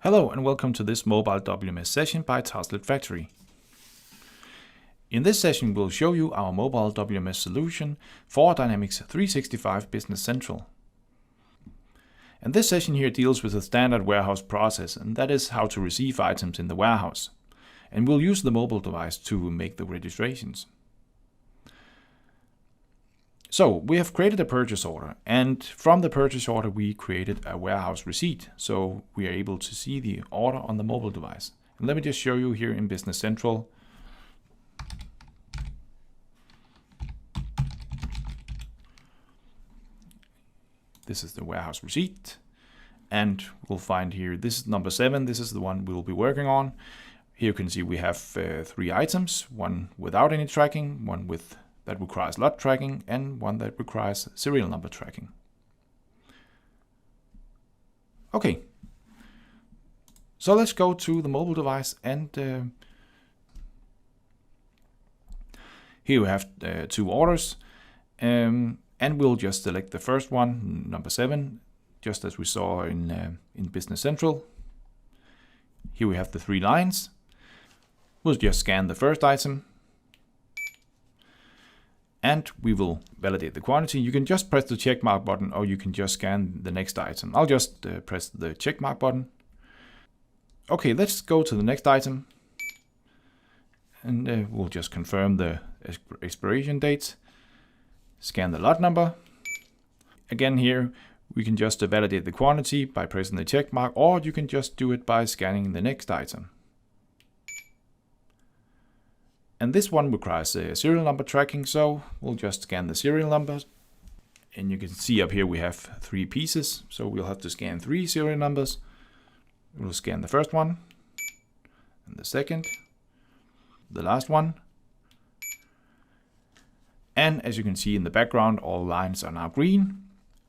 Hello and welcome to this Mobile WMS session by Tasklet Factory. In this session we'll show you our Mobile WMS solution for Dynamics 365 Business Central. And this session here deals with a standard warehouse process, and that is how to receive items in the warehouse. And we'll use the mobile device to make the registrations. So we have created a purchase order, and from the purchase order we created a warehouse receipt, so we are able to see the order on the mobile device. And let me just show you here in Business Central. This is the warehouse receipt, and we'll find here, this is number 7, this is the one we'll be working on. Here you can see we have 3 items, one without any tracking, one with that requires lot tracking, and one that requires serial number tracking. Okay, so let's go to the mobile device, and here we have 2 orders, and we'll just select the first one, number 7, just as we saw in Business Central. Here we have the 3 lines. We'll just scan the first item, and we will validate the quantity. You can just press the check mark button, or you can just scan the next item. I'll just press the check mark button. Okay, let's go to the next item, and we'll just confirm the expiration date. Scan the lot number. Again here, we can just validate the quantity by pressing the check mark, or you can just do it by scanning the next item. And this one requires a serial number tracking, so we'll just scan the serial numbers. And you can see up here we have 3 pieces, so we'll have to scan 3 serial numbers. We'll scan the first one, and the second, the last one. And as you can see in the background, all lines are now green.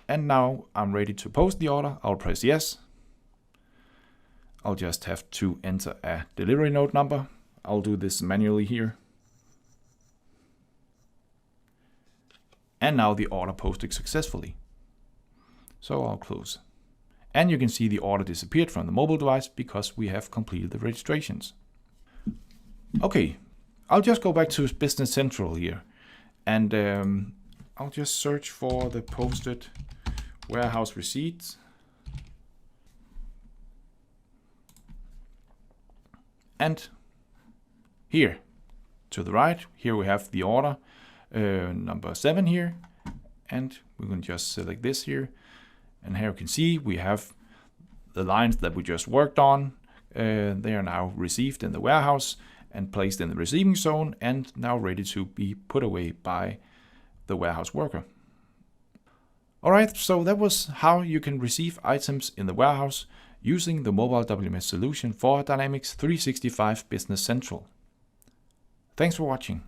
And now I'm ready to post the order. I'll press yes. I'll just have to enter a delivery note number. I'll do this manually here. And now the order posted successfully. So I'll close. And you can see the order disappeared from the mobile device because we have completed the registrations. Okay, I'll just go back to Business Central here. And I'll just search for the posted warehouse receipts. And here to the right, here we have the order number 7 here, and we can just select this here, and here you can see we have the lines that we just worked on. They are now received in the warehouse and placed in the receiving zone, and now ready to be put away by the warehouse worker. Alright, so that was how you can receive items in the warehouse using the Mobile WMS solution for Dynamics 365 Business Central. Thanks for watching.